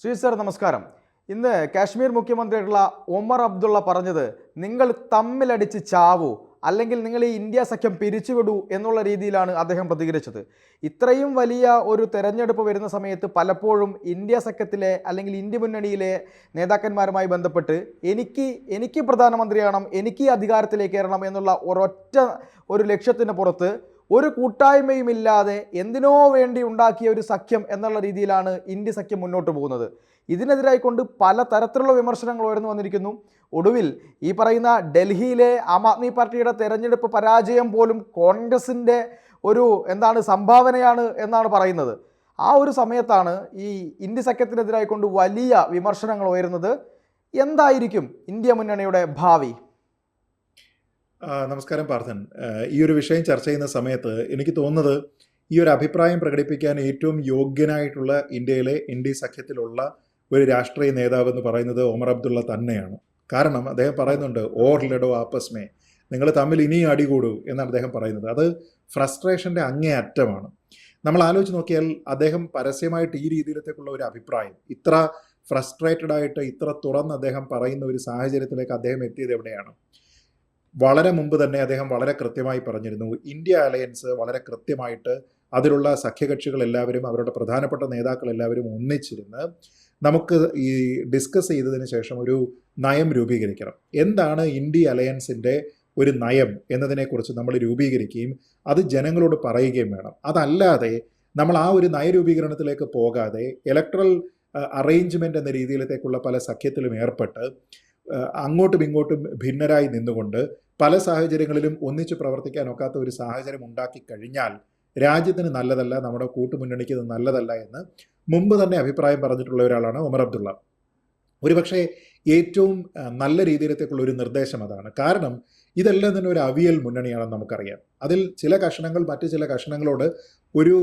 Shri sir നമസ്കാരം. ഇന്ന് കാശ്മീർ മുഖ്യമന്ത്രിയായിട്ടുള്ള ഒമർ അബ്ദുള്ള പറഞ്ഞത് നിങ്ങൾ തമ്മിലടിച്ച് ചാവൂ, അല്ലെങ്കിൽ നിങ്ങൾ ഈ ഇന്ത്യ സഖ്യം പിരിച്ചുവിടൂ എന്നുള്ള രീതിയിലാണ് അദ്ദേഹം പ്രതികരിച്ചത്. ഇത്രയും വലിയ ഒരു തെരഞ്ഞെടുപ്പ് വരുന്ന സമയത്ത് പലപ്പോഴും ഇന്ത്യ സഖ്യത്തിലെ അല്ലെങ്കിൽ ഇന്ത്യ മുന്നണിയിലെ നേതാക്കന്മാരുമായി ബന്ധപ്പെട്ട് എനിക്ക് പ്രധാനമന്ത്രിയാകണം, എനിക്ക് അധികാരത്തിലേക്ക് കയറണം എന്നുള്ള ഒരൊറ്റ ഒരു ലക്ഷ്യത്തിന് പുറത്ത് ഒരു കൂട്ടായ്മയും ഇല്ലാതെ എന്തിനോ വേണ്ടി ഉണ്ടാക്കിയ ഒരു സഖ്യം എന്നുള്ള രീതിയിലാണ് ഇന്ത്യ സഖ്യം മുന്നോട്ട് പോകുന്നത്. ഇതിനെതിരായിക്കൊണ്ട് പല തരത്തിലുള്ള വിമർശനങ്ങൾ ഉയർന്നു വന്നിരിക്കുന്നു. ഒടുവിൽ ഈ പറയുന്ന ഡൽഹിയിലെ ആം ആദ്മി പാർട്ടിയുടെ തെരഞ്ഞെടുപ്പ് പരാജയം പോലും കോൺഗ്രസിൻ്റെ ഒരു സംഭാവനയാണ് എന്നാണ് പറയുന്നത്. ആ ഒരു സമയത്താണ് ഈ ഇന്ത്യ സഖ്യത്തിനെതിരായിക്കൊണ്ട് വലിയ വിമർശനങ്ങൾ ഉയരുന്നത്. എന്തായിരിക്കും ഇന്ത്യ മുന്നണിയുടെ ഭാവി? നമസ്കാരം പാർത്ഥൻ. ഈ ഒരു വിഷയം ചർച്ച ചെയ്യുന്ന സമയത്ത് എനിക്ക് തോന്നുന്നത് ഈ ഒരു അഭിപ്രായം പ്രകടിപ്പിക്കാൻ ഏറ്റവും യോഗ്യനായിട്ടുള്ള ഇന്ത്യയിലെ ഇന്ത്യ സഖ്യത്തിലുള്ള ഒരു രാഷ്ട്രീയ നേതാവ് എന്ന് പറയുന്നത് ഒമർ അബ്ദുള്ള തന്നെയാണ്. കാരണം അദ്ദേഹം പറയുന്നുണ്ട് ഓർ ലഡോ ആപ്പസ് മേ, നിങ്ങൾ തമ്മിൽ ഇനിയും അടികൂടൂ എന്നാണ് അദ്ദേഹം പറയുന്നത്. അത് ഫ്രസ്ട്രേഷൻ്റെ അങ്ങേ അറ്റമാണ്. നമ്മൾ ആലോചിച്ച് നോക്കിയാൽ അദ്ദേഹം പരസ്യമായിട്ട് ഈ രീതിയിലത്തേക്കുള്ള ഒരു അഭിപ്രായം ഇത്ര ഫ്രസ്ട്രേറ്റഡ് ആയിട്ട് ഇത്ര തുറന്ന് അദ്ദേഹം പറയുന്ന ഒരു സാഹചര്യത്തിലേക്ക് അദ്ദേഹം എത്തിയത് എവിടെയാണ്? വളരെ മുമ്പ് തന്നെ അദ്ദേഹം വളരെ കൃത്യമായി പറഞ്ഞിരുന്നു, ഇന്ത്യ അലയൻസ് വളരെ കൃത്യമായിട്ട് അതിലുള്ള സഖ്യകക്ഷികൾ എല്ലാവരും അവരുടെ പ്രധാനപ്പെട്ട നേതാക്കൾ എല്ലാവരും ഒന്നിച്ചിരുന്ന് നമുക്ക് ഈ ഡിസ്കസ് ചെയ്തതിന് ശേഷം ഒരു നയം രൂപീകരിക്കണം. എന്താണ് ഇന്ത്യ അലയൻസിൻ്റെ ഒരു നയം എന്നതിനെക്കുറിച്ച് നമ്മൾ രൂപീകരിക്കുകയും അത് ജനങ്ങളോട് പറയുകയും വേണം. അതല്ലാതെ നമ്മൾ ആ ഒരു നയരൂപീകരണത്തിലേക്ക് പോകാതെ ഇലക്ട്രൽ അറേഞ്ച്മെൻ്റ് എന്ന രീതിയിലത്തേക്കുള്ള പല സഖ്യത്തിലും ഏർപ്പെട്ട് അങ്ങോട്ടും ഇങ്ങോട്ടും ഭിന്നരായി നിന്നുകൊണ്ട് പല സാഹചര്യങ്ങളിലും ഒന്നിച്ച് പ്രവർത്തിക്കാൻ ഒക്കാത്ത ഒരു സാഹചര്യം ഉണ്ടാക്കി കഴിഞ്ഞാൽ രാജ്യത്തിന് നല്ലതല്ല, നമ്മുടെ കൂട്ടുമുന്നണിക്ക് ഇത് നല്ലതല്ല എന്ന് മുമ്പ് തന്നെ അഭിപ്രായം പറഞ്ഞിട്ടുള്ള ഒരാളാണ് ഒമർ അബ്ദുള്ള. ഒരുപക്ഷെ ഏറ്റവും നല്ല രീതിയിലത്തേക്കുള്ള ഒരു നിർദ്ദേശം അതാണ്. കാരണം ഇതെല്ലാം തന്നെ ഒരു അവിയൽ മുന്നണിയാണെന്ന് നമുക്കറിയാം. അതിൽ ചില കഷണങ്ങൾ മറ്റു ചില കഷണങ്ങളോട് ഒരു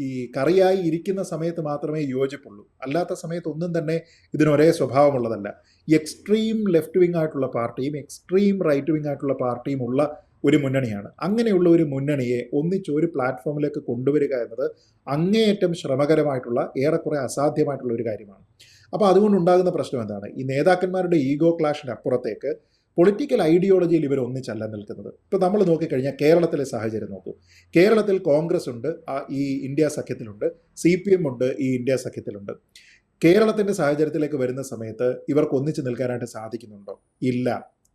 ഈ കറിയായി ഇരിക്കുന്ന സമയത്ത് മാത്രമേ യോജിപ്പുള്ളൂ. അല്ലാത്ത സമയത്ത് ഒന്നും തന്നെ ഇതിനൊരേ സ്വഭാവമുള്ളതല്ല. എക്സ്ട്രീം ലെഫ്റ്റ് വിങ് ആയിട്ടുള്ള പാർട്ടിയും എക്സ്ട്രീം റൈറ്റ് വിങ് ആയിട്ടുള്ള പാർട്ടിയും ഉള്ള ഒരു മുന്നണിയാണ്. അങ്ങനെയുള്ള ഒരു മുന്നണിയെ ഒന്നിച്ച് ഒരു പ്ലാറ്റ്ഫോമിലേക്ക് കൊണ്ടുവരിക എന്നത് അങ്ങേയറ്റം ശ്രമകരമായിട്ടുള്ള ഏറെക്കുറെ അസാധ്യമായിട്ടുള്ള ഒരു കാര്യമാണ്. അപ്പോൾ അതുകൊണ്ടുണ്ടാകുന്ന പ്രശ്നം എന്താണ്? ഈ നേതാക്കന്മാരുടെ ഈഗോ ക്ലാഷിന് അപ്പുറത്തേക്ക് പൊളിറ്റിക്കൽ ഐഡിയോളജിയിൽ ഇവർ ഒന്നിച്ചല്ല നിൽക്കുന്നത്. ഇപ്പോൾ നമ്മൾ നോക്കിക്കഴിഞ്ഞാൽ കേരളത്തിലെ സാഹചര്യം നോക്കൂ. കേരളത്തിൽ കോൺഗ്രസ് ഉണ്ട്, ഈ ഇന്ത്യ സഖ്യത്തിലുണ്ട്, CPM ഉണ്ട്, ഈ ഇന്ത്യ സഖ്യത്തിലുണ്ട്. കേരളത്തിൻ്റെ സാഹചര്യത്തിലേക്ക് വരുന്ന സമയത്ത് ഇവർക്ക് ഒന്നിച്ച് നിൽക്കാനായിട്ട് സാധിക്കുന്നുണ്ടോ? ഇല്ല.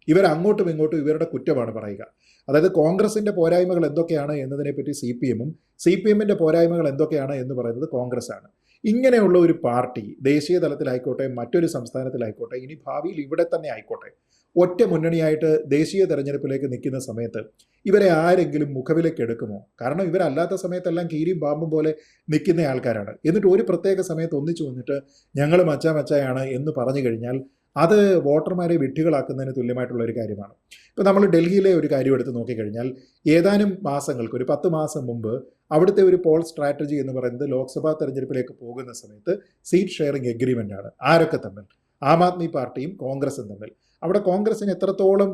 ഇവർ അങ്ങോട്ടും ഇങ്ങോട്ടും ഇവരുടെ കുറ്റമാണ് പറയുക. അതായത് കോൺഗ്രസിൻ്റെ പോരായ്മകൾ എന്തൊക്കെയാണ് എന്നതിനെപ്പറ്റി CPM-ഉം CPM-ൻ്റെ പോരായ്മകൾ എന്തൊക്കെയാണ് എന്ന് പറയുന്നത് കോൺഗ്രസ്സാണ്. ഇങ്ങനെയുള്ള ഒരു പാർട്ടി ദേശീയ തലത്തിലായിക്കോട്ടെ മറ്റൊരു സംസ്ഥാനത്തിലായിക്കോട്ടെ ഇനി ഭാവിയിൽ ഇവിടെ തന്നെ ആയിക്കോട്ടെ ഒറ്റ മുന്നണിയായിട്ട് ദേശീയ തെരഞ്ഞെടുപ്പിലേക്ക് നിൽക്കുന്ന സമയത്ത് ഇവരെ ആരെങ്കിലും മുഖവിലേക്ക് എടുക്കുമോ? കാരണം ഇവരല്ലാത്ത സമയത്തെല്ലാം കീരിയും പാമ്പും പോലെ നിൽക്കുന്ന ആൾക്കാരാണ്. എന്നിട്ട് ഒരു പ്രത്യേക സമയത്ത് ഒന്നിച്ചു വന്നിട്ട് ഞങ്ങൾ മച്ചായാണ് എന്ന് പറഞ്ഞു കഴിഞ്ഞാൽ അത് വോട്ടർമാരെ വിഡ്ഢികളാക്കുന്നതിന് തുല്യമായിട്ടുള്ള ഒരു കാര്യമാണ്. ഇപ്പോൾ നമ്മൾ ഡൽഹിയിലെ ഒരു കാര്യം എടുത്ത് നോക്കിക്കഴിഞ്ഞാൽ ഏതാനും മാസങ്ങൾക്ക് ഒരു 10 മാസം മുമ്പ് അവിടുത്തെ ഒരു പോൾ സ്ട്രാറ്റജി എന്ന് പറയുന്നത് ലോക്സഭാ തെരഞ്ഞെടുപ്പിലേക്ക് പോകുന്ന സമയത്ത് സീറ്റ് ഷെയറിംഗ് എഗ്രിമെൻ്റ് ആണ്. ആരൊക്കെ തമ്മിൽ? ആം ആദ്മി പാർട്ടിയും കോൺഗ്രസും തമ്മിൽ. അവിടെ കോൺഗ്രസിന് എത്രത്തോളം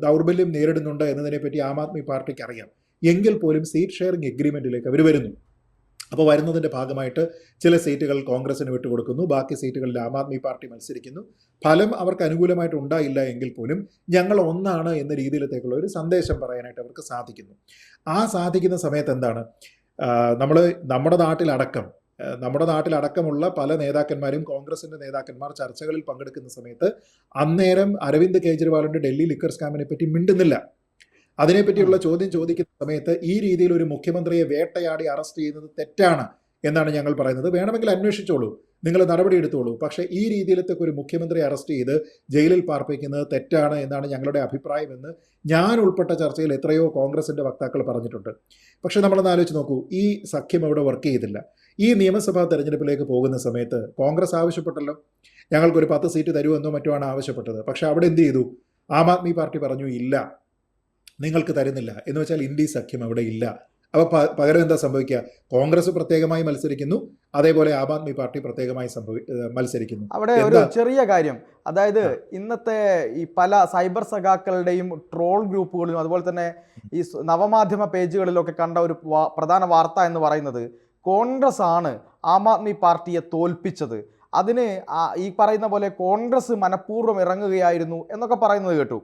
ദൗർബല്യം നേരിടുന്നുണ്ട് എന്നതിനെപ്പറ്റി ആം ആദ്മി പാർട്ടിക്ക് അറിയാം. എങ്കിൽ പോലും സീറ്റ് ഷെയറിംഗ് എഗ്രിമെൻറ്റിലേക്ക് അവർ വരുന്നു. അപ്പോൾ വരുന്നതിൻ്റെ ഭാഗമായിട്ട് ചില സീറ്റുകൾ കോൺഗ്രസിന് വിട്ടുകൊടുക്കുന്നു, ബാക്കി സീറ്റുകളിൽ ആം ആദ്മി പാർട്ടി മത്സരിക്കുന്നു. ഫലം അവർക്ക് അനുകൂലമായിട്ട് ഉണ്ടായില്ല എങ്കിൽ പോലും ഞങ്ങൾ ഒന്നാണ് എന്ന രീതിയിലത്തേക്കുള്ള ഒരു സന്ദേശം പറയാനായിട്ട് അവർക്ക് സാധിക്കുന്നു. ആ സാധിക്കുന്ന സമയത്ത് എന്താണ് നമ്മുടെ നാട്ടിലടക്കമുള്ള പല നേതാക്കന്മാരും കോൺഗ്രസിൻ്റെ നേതാക്കന്മാർ ചർച്ചകളിൽ പങ്കെടുക്കുന്ന സമയത്ത് അന്നേരം അരവിന്ദ് കെജ്രിവാളിൻ്റെ ഡൽഹി ലിക്കർ സ്കാമിനെ പറ്റി മിണ്ടുന്നില്ല. അതിനെപ്പറ്റിയുള്ള ചോദ്യം ചോദിക്കുന്ന സമയത്ത് ഈ രീതിയിൽ ഒരു മുഖ്യമന്ത്രിയെ വേട്ടയാടി അറസ്റ്റ് ചെയ്യുന്നത് തെറ്റാണ് എന്നാണ് ഞങ്ങൾ പറയുന്നത്. വേണമെങ്കിൽ അന്വേഷിച്ചോളൂ, നിങ്ങൾ നടപടിയെടുത്തോളൂ. പക്ഷേ ഈ രീതിയിലത്തെ ഒരു മുഖ്യമന്ത്രിയെ അറസ്റ്റ് ചെയ്ത് ജയിലിൽ പാർപ്പിക്കുന്നത് തെറ്റാണ് എന്നാണ് ഞങ്ങളുടെ അഭിപ്രായമെന്ന് ഞാൻ ഉൾപ്പെട്ട ചർച്ചയിൽ എത്രയോ കോൺഗ്രസിൻ്റെ വക്താക്കൾ പറഞ്ഞിട്ടുണ്ട്. പക്ഷേ നമ്മളൊന്ന് ആലോചിച്ച് നോക്കൂ, ഈ സഖ്യം അവിടെ വർക്ക് ചെയ്തില്ല. ഈ നിയമസഭാ തെരഞ്ഞെടുപ്പിലേക്ക് പോകുന്ന സമയത്ത് കോൺഗ്രസ് ആവശ്യപ്പെട്ടല്ലോ, ഞങ്ങൾക്കൊരു 10 സീറ്റ് തരുമെന്നോ മറ്റോ ആണ് ആവശ്യപ്പെട്ടത്. പക്ഷേ അവിടെ എന്ത് ചെയ്തു? ആം ആദ്മി പാർട്ടി പറഞ്ഞു ഇല്ല, നിങ്ങൾക്ക് തരുന്നില്ല എന്ന് വെച്ചാൽ ഇന്ത്യ സഖ്യം അവിടെ ഇല്ല. അപ്പോൾ പകരം എന്താ സംഭവിക്കുക? കോൺഗ്രസ് പ്രത്യേകമായി മത്സരിക്കുന്നു, അതേപോലെ ആം ആദ്മി പാർട്ടി പ്രത്യേകമായി മത്സരിക്കുന്നു. അവിടെ ഒരു ചെറിയ കാര്യം, അതായത് ഇന്നത്തെ ഈ പല സൈബർ സഖാക്കളുടെയും ട്രോൾ ഗ്രൂപ്പുകളിലും അതുപോലെ തന്നെ ഈ നവമാധ്യമ പേജുകളിലൊക്കെ കണ്ട ഒരു പ്രധാന വാർത്ത എന്ന് പറയുന്നത് കോൺഗ്രസ് ആണ് ആം ആദ്മി പാർട്ടിയെ തോൽപ്പിച്ചത്, അതിന് ഈ പറയുന്ന പോലെ കോൺഗ്രസ് മനഃപൂർവ്വം ഇറങ്ങുകയായിരുന്നു എന്നൊക്കെ പറയുന്നത് കേട്ടു.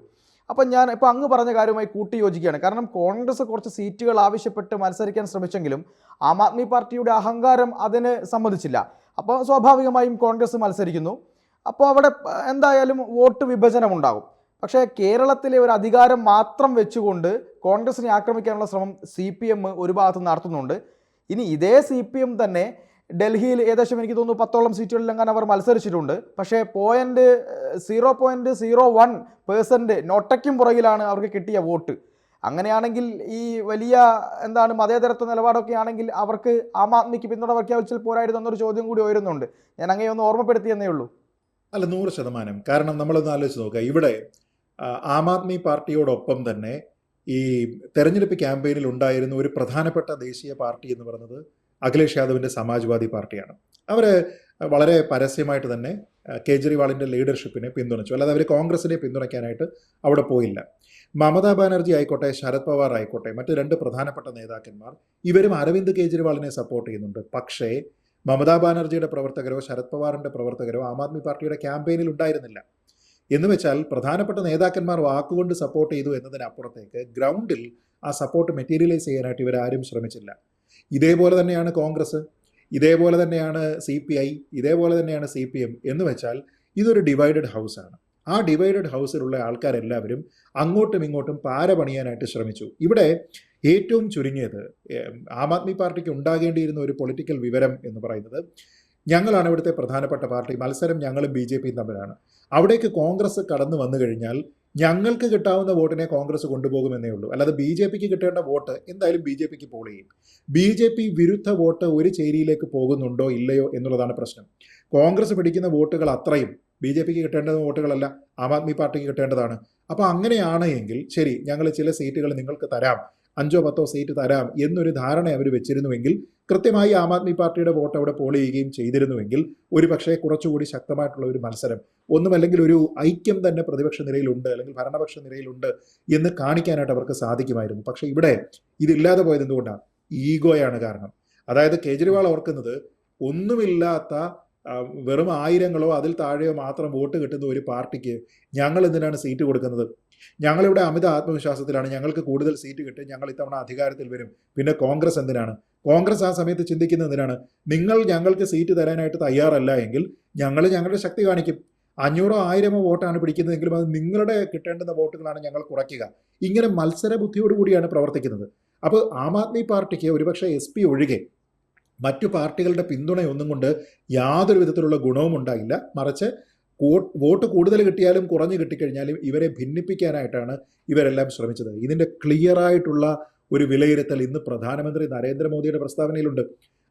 അപ്പം ഞാൻ ഇപ്പോൾ അങ്ങ് പറഞ്ഞ കാര്യവുമായി കൂട്ടി യോജിക്കുകയാണ്. കാരണം കോൺഗ്രസ് കുറച്ച് സീറ്റുകൾ ആവശ്യപ്പെട്ട് മത്സരിക്കാൻ ശ്രമിച്ചെങ്കിലും ആം ആദ്മി പാർട്ടിയുടെ അഹങ്കാരം അതിന് സമ്മതിച്ചില്ല. അപ്പോൾ സ്വാഭാവികമായും കോൺഗ്രസ് മത്സരിക്കുന്നു. അപ്പോൾ അവിടെ എന്തായാലും വോട്ട് വിഭജനമുണ്ടാകും. പക്ഷേ കേരളത്തിലെ ഒരു അധികാരം മാത്രം വെച്ചുകൊണ്ട് കോൺഗ്രസിനെ ആക്രമിക്കാനുള്ള ശ്രമം CPM ഒരു ഭാഗത്ത് നടത്തുന്നുണ്ട്. ഇനി ഇതേ CPM തന്നെ ഡൽഹിയിൽ ഏകദേശം എനിക്ക് തോന്നുന്നു 10ഓളം സീറ്റുകളിലെങ്ങാൻ അവർ മത്സരിച്ചിട്ടുണ്ട്. പക്ഷേ 0.01% നോട്ടയ്ക്കും പുറകിലാണ് അവർക്ക് കിട്ടിയ വോട്ട്. അങ്ങനെയാണെങ്കിൽ ഈ വലിയ മതേതരത്വ നിലപാടൊക്കെ ആണെങ്കിൽ അവർക്ക് ആം ആദ്മിക്ക് പിന്തുണ പ്രഖ്യാപിച്ചാൽ പോരായിരുന്നു എന്നൊരു ചോദ്യം കൂടി ഉയരുന്നുണ്ട്. ഞാൻ അങ്ങനെ ഒന്ന് ഓർമ്മപ്പെടുത്തിയെന്നേ ഉള്ളൂ. അല്ല, 100%. കാരണം നമ്മളൊന്ന് ആലോചിച്ച് നോക്കുക, ഇവിടെ ആം ആദ്മി പാർട്ടിയോടൊപ്പം തന്നെ ഈ തെരഞ്ഞെടുപ്പ് ക്യാമ്പയിനിൽ ഉണ്ടായിരുന്ന ഒരു പ്രധാനപ്പെട്ട ദേശീയ പാർട്ടി എന്ന് പറയുന്നത് അഖിലേഷ് യാദവിൻ്റെ സമാജ്വാദി പാർട്ടിയാണ്. അവർ വളരെ പരസ്യമായിട്ട് തന്നെ കേജ്രിവാളിൻ്റെ ലീഡർഷിപ്പിനെ പിന്തുണച്ചു. അല്ലാതെ അവർ കോൺഗ്രസിനെ പിന്തുണയ്ക്കാനായിട്ട് അവിടെ പോയില്ല. മമതാ ബാനർജി ആയിക്കോട്ടെ, ശരത് പവാർ ആയിക്കോട്ടെ, മറ്റ് 2 പ്രധാനപ്പെട്ട നേതാക്കന്മാർ ഇവരും അരവിന്ദ് കേജ്രിവാളിനെ സപ്പോർട്ട് ചെയ്യുന്നുണ്ട്. പക്ഷേ മമതാ ബാനർജിയുടെ പ്രവർത്തകരോ ശരത് പവാറിൻ്റെ പ്രവർത്തകരോ ആം ആദ്മി പാർട്ടിയുടെ ക്യാമ്പയിനിൽ ഉണ്ടായിരുന്നില്ല. എന്ന് വെച്ചാൽ പ്രധാനപ്പെട്ട നേതാക്കന്മാർ വാക്കുകൊണ്ട് സപ്പോർട്ട് ചെയ്തു എന്നതിനപ്പുറത്തേക്ക് ഗ്രൗണ്ടിൽ ആ സപ്പോർട്ട് മെറ്റീരിയലൈസ് ചെയ്യാനായിട്ട് ഇവരാരും ശ്രമിച്ചില്ല. ഇതേപോലെ തന്നെയാണ് കോൺഗ്രസ്, ഇതേപോലെ തന്നെയാണ് CPI, ഇതേപോലെ തന്നെയാണ് CPM. എന്ന് വെച്ചാൽ ഇതൊരു ഡിവൈഡഡ് ഹൗസാണ്. ആ ഡിവൈഡഡ് ഹൗസിലുള്ള ആൾക്കാരെല്ലാവരും അങ്ങോട്ടും ഇങ്ങോട്ടും പാര പണിയാനായിട്ട് ശ്രമിച്ചു. ഇവിടെ ഏറ്റവും ചുരുങ്ങിയത് ആം ആദ്മി പാർട്ടിക്ക് ഉണ്ടാകേണ്ടിയിരുന്ന ഒരു പൊളിറ്റിക്കൽ വിവരം എന്ന് പറയുന്നത്, ഞങ്ങളാണ് ഇവിടുത്തെ പ്രധാനപ്പെട്ട പാർട്ടി, മത്സരം ഞങ്ങളും BJPയും തമ്മിലാണ്. അവിടേക്ക് കോൺഗ്രസ് കടന്നു വന്നു കഴിഞ്ഞാൽ ഞങ്ങൾക്ക് കിട്ടാവുന്ന വോട്ടിനെ കോൺഗ്രസ് കൊണ്ടുപോകുമെന്നേ ഉള്ളൂ. അല്ലാതെ BJPക്ക് കിട്ടേണ്ട വോട്ട് എന്തായാലും BJPക്ക് പോൾ ചെയ്യും. BJP വിരുദ്ധ വോട്ട് ഒരു ചേരിയിലേക്ക് പോകുന്നുണ്ടോ ഇല്ലയോ എന്നുള്ളതാണ് പ്രശ്നം. കോൺഗ്രസ് പിടിക്കുന്ന വോട്ടുകൾ അത്രയും BJPക്ക് കിട്ടേണ്ട വോട്ടുകളല്ല, ആം ആദ്മി പാർട്ടിക്ക് കിട്ടേണ്ടതാണ്. അപ്പോൾ അങ്ങനെയാണ് എങ്കിൽ ശരി, ഞങ്ങൾ ചില സീറ്റുകൾ നിങ്ങൾക്ക് തരാം, 5ഓ 10ഓ സീറ്റ് തരാം എന്നൊരു ധാരണ അവർ വെച്ചിരുന്നുവെങ്കിൽ, കൃത്യമായി ആം ആദ്മി പാർട്ടിയുടെ വോട്ട് അവിടെ പോൾ ചെയ്യുകയും ചെയ്തിരുന്നുവെങ്കിൽ ഒരു പക്ഷേ കുറച്ചുകൂടി ശക്തമായിട്ടുള്ള ഒരു മത്സരം, ഒന്നുമല്ലെങ്കിൽ ഒരു ഐക്യം തന്നെ പ്രതിപക്ഷ നിരയിലുണ്ട് അല്ലെങ്കിൽ ഭരണപക്ഷ നിരയിലുണ്ട് എന്ന് കാണിക്കാനായിട്ട് അവർക്ക് സാധിക്കുമായിരുന്നു. പക്ഷേ ഇവിടെ ഇതില്ലാതെ പോയത് എന്തുകൊണ്ടാണ്? ഈഗോയാണ് കാരണം. അതായത് കേജ്രിവാൾ ഓർക്കുന്നത്, ഒന്നുമില്ലാത്ത വെറും 1000ങ്ങളോ അതിൽ താഴെയോ മാത്രം വോട്ട് കിട്ടുന്ന ഒരു പാർട്ടിക്ക് ഞങ്ങൾ എന്തിനാണ് സീറ്റ് കൊടുക്കുന്നത്? ഞങ്ങളിവിടെ അമിത ആത്മവിശ്വാസത്തിലാണ്, ഞങ്ങൾക്ക് കൂടുതൽ സീറ്റ് കിട്ടും, ഞങ്ങൾ ഇത്തവണ അധികാരത്തിൽ വരും, പിന്നെ കോൺഗ്രസ് എന്തിനാണ്? കോൺഗ്രസ് ആ സമയത്ത് ചിന്തിക്കുന്നത് എന്തിനാണ്? നിങ്ങൾ ഞങ്ങൾക്ക് സീറ്റ് തരാനായിട്ട് തയ്യാറല്ല എങ്കിൽ ഞങ്ങൾ ഞങ്ങളുടെ ശക്തി കാണിക്കും. 500ഓ 1000ഓ വോട്ടാണ് പിടിക്കുന്നതെങ്കിലും അത് നിങ്ങളുടെ കിട്ടേണ്ടുന്ന വോട്ടുകളാണ് ഞങ്ങൾ കുറയ്ക്കുക. ഇങ്ങനെ മത്സര ബുദ്ധിയോടുകൂടിയാണ് പ്രവർത്തിക്കുന്നത്. അപ്പോൾ ആം ആദ്മി പാർട്ടിക്ക് ഒരുപക്ഷെ SP ഒഴികെ മറ്റു പാർട്ടികളുടെ പിന്തുണയൊന്നും കൊണ്ട് യാതൊരു വിധത്തിലുള്ള ഗുണവും ഉണ്ടായില്ല. മറിച്ച് വോട്ട് കൂടുതൽ കിട്ടിയാലും കുറഞ്ഞു കിട്ടിക്കഴിഞ്ഞാലും ഇവരെ ഭിന്നിപ്പിക്കാനായിട്ടാണ് ഇവരെല്ലാം ശ്രമിച്ചത്. ഇതിൻ്റെ ക്ലിയറായിട്ടുള്ള ഒരു വിലയിരുത്തൽ ഇന്ന് പ്രധാനമന്ത്രി നരേന്ദ്രമോദിയുടെ പ്രസ്താവനയിലുണ്ട്.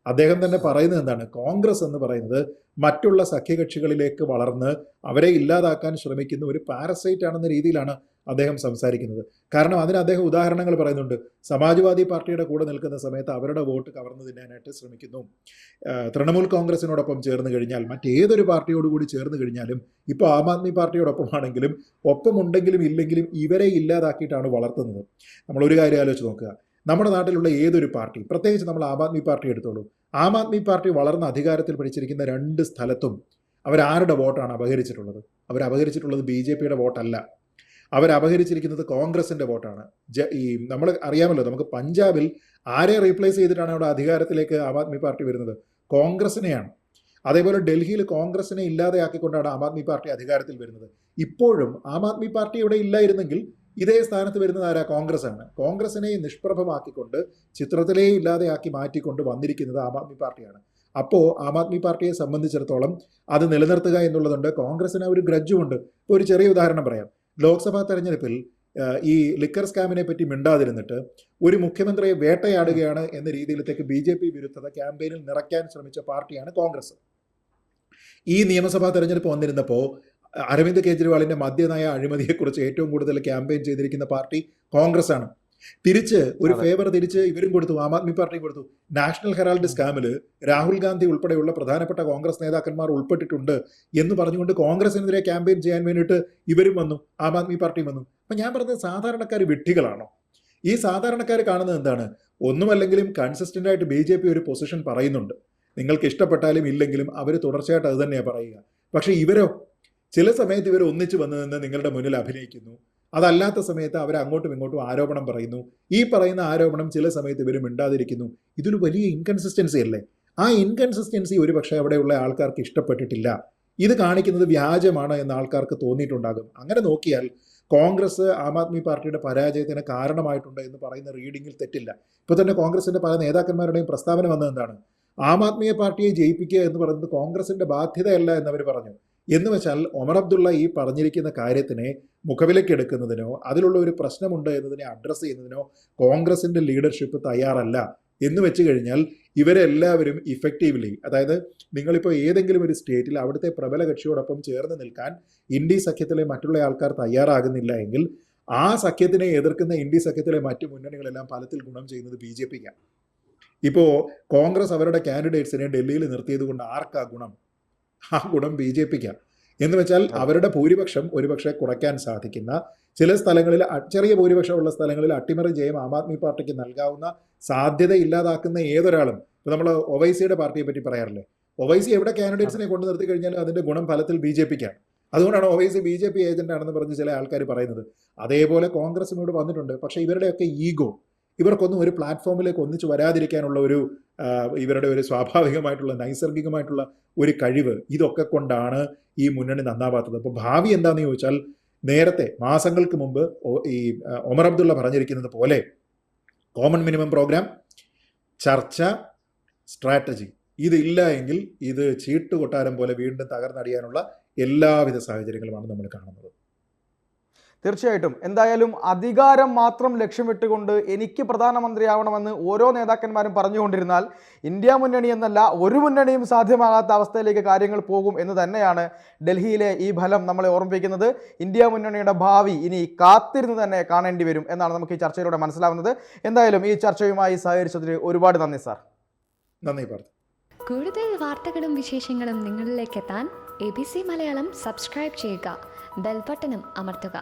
അദ്ദേഹം തന്നെ പറയുന്നത് എന്താണ്? കോൺഗ്രസ് എന്ന് പറയുന്നത് മറ്റുള്ള സഖ്യകക്ഷികളിലേക്ക് വളർന്ന് അവരെ ഇല്ലാതാക്കാൻ ശ്രമിക്കുന്ന ഒരു പാരസൈറ്റ് ആണെന്ന രീതിയിലാണ് അദ്ദേഹം സംസാരിക്കുന്നത്. കാരണം അതിന് അദ്ദേഹം ഉദാഹരണങ്ങൾ പറയുന്നുണ്ട്. സമാജ്വാദി പാർട്ടിയുടെ കൂടെ നിൽക്കുന്ന സമയത്ത് അവരുടെ വോട്ട് കവർന്നു തിന്നാനായിട്ട് ശ്രമിക്കുന്നു. തൃണമൂൽ കോൺഗ്രസിനോടൊപ്പം ചേർന്ന് കഴിഞ്ഞാൽ, മറ്റേതൊരു പാർട്ടിയോടുകൂടി ചേർന്ന് കഴിഞ്ഞാലും, ഇപ്പോൾ ആം ആദ്മി പാർട്ടിയോടൊപ്പമാണെങ്കിലും ഒപ്പമുണ്ടെങ്കിലും ഇല്ലെങ്കിലും ഇവരെ ഇല്ലാതാക്കിയിട്ടാണ് വളർത്തുന്നത്. നമ്മളൊരു കാര്യം ആലോചിച്ച് നോക്കുക, നമ്മുടെ നാട്ടിലുള്ള ഏതൊരു പാർട്ടി, പ്രത്യേകിച്ച് നമ്മൾ ആം ആദ്മി പാർട്ടി എടുത്തോളൂ, ആം ആദ്മി പാർട്ടി വളർന്ന അധികാരത്തിൽ പിടിച്ചിരിക്കുന്ന 2 സ്ഥലത്തും അവരാരുടെ വോട്ടാണ് അപഹരിച്ചിട്ടുള്ളത്? അവരപഹരിച്ചിട്ടുള്ളത് BJPയുടെ വോട്ടല്ല, അവരപഹരിച്ചിരിക്കുന്നത് കോൺഗ്രസിൻ്റെ വോട്ടാണ്. ഈ നമ്മൾ അറിയാമല്ലോ, നമുക്ക് പഞ്ചാബിൽ ആരെ റീപ്ലേസ് ചെയ്തിട്ടാണ് അവിടെ അധികാരത്തിലേക്ക് ആം ആദ്മി പാർട്ടി വരുന്നത്? കോൺഗ്രസിനെയാണ്. അതേപോലെ ഡൽഹിയിൽ കോൺഗ്രസിനെ ഇല്ലാതെയാക്കിക്കൊണ്ടാണ് ആം ആദ്മി പാർട്ടി അധികാരത്തിൽ വരുന്നത്. ഇപ്പോഴും ആം ആദ്മി പാർട്ടി ഇവിടെ ഇല്ലായിരുന്നെങ്കിൽ ഇതേ സ്ഥാനത്ത് വരുന്നത് ആരാ? കോൺഗ്രസ് ആണ്. കോൺഗ്രസിനെ നിഷ്പ്രഭമാക്കിക്കൊണ്ട്, ചിത്രത്തിലേ ഇല്ലാതെയാക്കി മാറ്റിക്കൊണ്ട് വന്നിരിക്കുന്നത് ആം ആദ്മി പാർട്ടിയാണ്. അപ്പോൾ ആം ആദ്മി പാർട്ടിയെ സംബന്ധിച്ചിടത്തോളം അത് നിലനിർത്തുക എന്നുള്ളതുണ്ട്. കോൺഗ്രസിന് ഒരു ഗ്രഡ്ജുമുണ്ട്. ഇപ്പോൾ ഒരു ചെറിയ ഉദാഹരണം പറയാം. ലോക്സഭാ തെരഞ്ഞെടുപ്പിൽ ഈ ലിക്കർ സ്കാമിനെ പറ്റി മിണ്ടാതിരുന്നിട്ട് ഒരു മുഖ്യമന്ത്രിയെ വേട്ടയാടുകയാണ് എന്ന രീതിയിലത്തേക്ക് BJP വിരുദ്ധത ക്യാമ്പയിനിൽ നിറയ്ക്കാൻ ശ്രമിച്ച പാർട്ടിയാണ് കോൺഗ്രസ്. ഈ നിയമസഭാ തെരഞ്ഞെടുപ്പ് വന്നിരുന്നപ്പോൾ അരവിന്ദ് കേജ്രിവാളിൻ്റെ മദ്യനയ അഴിമതിയെക്കുറിച്ച് ഏറ്റവും കൂടുതൽ ക്യാമ്പയിൻ ചെയ്തിരിക്കുന്ന പാർട്ടി കോൺഗ്രസ് ആണ്. തിരിച്ച് ഒരു ഫേവർ തിരിച്ച് ഇവരും കൊടുത്തു, ആം ആദ്മി പാർട്ടിയും കൊടുത്തു. നാഷണൽ ഹെറാൾഡ് സ്കാമിൽ രാഹുൽ ഗാന്ധി ഉൾപ്പെടെയുള്ള പ്രധാനപ്പെട്ട കോൺഗ്രസ് നേതാക്കന്മാർ ഉൾപ്പെട്ടിട്ടുണ്ട് എന്ന് പറഞ്ഞുകൊണ്ട് കോൺഗ്രസിനെതിരെ ക്യാമ്പയിൻ ചെയ്യാൻ വേണ്ടിയിട്ട് ഇവരും വന്നു, ആം ആദ്മി പാർട്ടിയും വന്നു. അപ്പം ഞാൻ പറഞ്ഞത്, സാധാരണക്കാർ വിഡ്ഢികളാണോ? ഈ സാധാരണക്കാർ കാണുന്നത് എന്താണ്? ഒന്നുമല്ലെങ്കിലും കൺസിസ്റ്റൻ്റ് ആയിട്ട് BJP ഒരു പൊസിഷൻ പറയുന്നുണ്ട്. നിങ്ങൾക്ക് ഇഷ്ടപ്പെട്ടാലും ഇല്ലെങ്കിലും അവർ തുടർച്ചയായിട്ട് അത് തന്നെയാണ് പറയുക. പക്ഷേ ഇവരോ ചില സമയത്ത് ഇവർ ഒന്നിച്ച് വന്ന് നിന്ന് നിങ്ങളുടെ മുന്നിൽ അഭിനയിക്കുന്നു, അതല്ലാത്ത സമയത്ത് അവർ അങ്ങോട്ടും ഇങ്ങോട്ടും ആരോപണം പറയുന്നു. ഈ പറയുന്ന ആരോപണം ചില സമയത്ത് ഇവർ മിണ്ടാതിരിക്കുന്നു. ഇതൊരു വലിയ ഇൻകൺസിസ്റ്റൻസി അല്ലേ? ആ ഇൻകൺസിസ്റ്റൻസി ഒരു പക്ഷേ അവിടെയുള്ള ആൾക്കാർക്ക് ഇഷ്ടപ്പെട്ടിട്ടില്ല. ഇത് കാണിക്കുന്നത് വ്യാജമാണ് എന്ന് ആൾക്കാർക്ക് തോന്നിയിട്ടുണ്ടാകും. അങ്ങനെ നോക്കിയാൽ കോൺഗ്രസ് ആം ആദ്മി പാർട്ടിയുടെ പരാജയത്തിന് കാരണമായിട്ടുണ്ട് എന്ന് പറയുന്ന റീഡിങ്ങിൽ തെറ്റില്ല. ഇപ്പോൾ തന്നെ കോൺഗ്രസിന്റെ പല നേതാക്കന്മാരുടെയും പ്രസ്താവന വന്നത് എന്താണ്? ആം ആദ്മി പാർട്ടിയെ ജയിപ്പിക്കുക എന്ന് പറയുന്നത് കോൺഗ്രസിന്റെ ബാധ്യതയല്ല എന്നവർ പറഞ്ഞു. എന്ന് വെച്ചാൽ ഒമർ അബ്ദുള്ള ഈ പറഞ്ഞിരിക്കുന്ന കാര്യത്തിനെ മുഖവിലക്കെടുക്കുന്നതിനോ അതിലുള്ള ഒരു പ്രശ്നമുണ്ട് എന്നതിനെ അഡ്രസ്സ് ചെയ്യുന്നതിനോ കോൺഗ്രസിന്റെ ലീഡർഷിപ്പ് തയ്യാറല്ല എന്ന് വെച്ച് കഴിഞ്ഞാൽ ഇവരെല്ലാവരും ഇഫക്റ്റീവ്ലി, അതായത് നിങ്ങളിപ്പോൾ ഏതെങ്കിലും ഒരു സ്റ്റേറ്റിൽ അവിടുത്തെ പ്രബല കക്ഷിയോടൊപ്പം ചേർന്ന് നിൽക്കാൻ ഇന്ത്യ സഖ്യത്തിലെ മറ്റുള്ള ആൾക്കാർ തയ്യാറാകുന്നില്ല എങ്കിൽ ആ സഖ്യത്തിനെ എതിർക്കുന്ന ഇന്ത്യ സഖ്യത്തിലെ മറ്റു മുന്നണികളെല്ലാം ഫലത്തിൽ ഗുണം ചെയ്യുന്നത് BJPക്കാണ്. ഇപ്പോൾ കോൺഗ്രസ് അവരുടെ കാൻഡിഡേറ്റ്സിനെ ഡൽഹിയിൽ നിർത്തിയത് കൊണ്ട് ആർക്കാ ഗുണം? ആ ഗുണം BJPക്കാണ്. എന്ന് വെച്ചാൽ അവരുടെ ഭൂരിപക്ഷം ഒരുപക്ഷെ കുറയ്ക്കാൻ സാധിക്കുന്ന ചില സ്ഥലങ്ങളിൽ, ചെറിയ ഭൂരിപക്ഷമുള്ള സ്ഥലങ്ങളിൽ അട്ടിമറി ജയം ആം ആദ്മി പാർട്ടിക്ക് നൽകാവുന്ന സാധ്യത ഇല്ലാതാക്കുന്ന ഏതൊരാളും, ഇപ്പോൾ നമ്മൾ ഒവൈസിയുടെ പാർട്ടിയെ പറ്റി പറയാറില്ലേ, ഒവൈസി എവിടെ കാൻഡിഡേറ്റ്സിനെ കൊണ്ടു നിർത്തി കഴിഞ്ഞാൽ അതിന്റെ ഗുണം ഫലത്തിൽ BJPക്കാണ്. അതുകൊണ്ടാണ് ഒവൈസി BJP ഏജന്റ് ആണെന്ന് പറഞ്ഞ് ചില ആൾക്കാർ പറയുന്നത്. അതേപോലെ കോൺഗ്രസിനോട് വന്നിട്ടുണ്ട്. പക്ഷേ ഇവരുടെയൊക്കെ ഈഗോ, ഇവർക്കൊന്നും ഒരു പ്ലാറ്റ്ഫോമിലേക്ക് ഒന്നിച്ച് വരാതിരിക്കാനുള്ള ഇവരുടെ ഒരു സ്വാഭാവികമായിട്ടുള്ള നൈസർഗികമായിട്ടുള്ള ഒരു കഴിവ്, ഇതൊക്കെ കൊണ്ടാണ് ഈ മുന്നണി നന്നാവാത്തത്. അപ്പോൾ ഭാവി എന്താണെന്ന് ചോദിച്ചാൽ, നേരത്തെ മാസങ്ങൾക്ക് മുമ്പ് ഈ ഒമർ അബ്ദുള്ള പറഞ്ഞിരിക്കുന്നത് പോലെ കോമൺ മിനിമം പ്രോഗ്രാം, ചർച്ച, സ്ട്രാറ്റജി, ഇതില്ല എങ്കിൽ ഇത് ചീട്ടുകൊട്ടാരം പോലെ വീണ്ടും തകർന്നടിയാനുള്ള എല്ലാവിധ സാഹചര്യങ്ങളുമാണ് നമ്മൾ കാണുന്നത്. തീർച്ചയായിട്ടും. എന്തായാലും അധികാരം മാത്രം ലക്ഷ്യമിട്ടുകൊണ്ട് എനിക്ക് പ്രധാനമന്ത്രിയാവണമെന്ന് ഓരോ നേതാക്കന്മാരും പറഞ്ഞുകൊണ്ടിരുന്നാൽ ഇന്ത്യ മുന്നണി എന്നല്ല ഒരു മുന്നണിയും സാധ്യമാകാത്ത അവസ്ഥയിലേക്ക് കാര്യങ്ങൾ പോകും എന്ന് തന്നെയാണ് ഡൽഹിയിലെ ഈ ഫലം നമ്മളെ ഓർമ്മിപ്പിക്കുന്നത്. ഇന്ത്യ മുന്നണിയുടെ ഭാവി ഇനി കാത്തിരുന്ന് തന്നെ കാണേണ്ടി വരും എന്നാണ് നമുക്ക് ഈ ചർച്ചയിലൂടെ മനസ്സിലാവുന്നത്. എന്തായാലും ഈ ചർച്ചയുമായി സഹകരിച്ചതിന് ഒരുപാട് നന്ദി സാർ. നന്ദി പാർത്ഥ. കൂടുതൽ വാർത്തകളും വിശേഷങ്ങളും നിങ്ങളിലേക്ക് എത്താൻ ABC മലയാളം സബ്സ്ക്രൈബ് ചെയ്യുക, ബെൽ ബട്ടണും അമർത്തുക.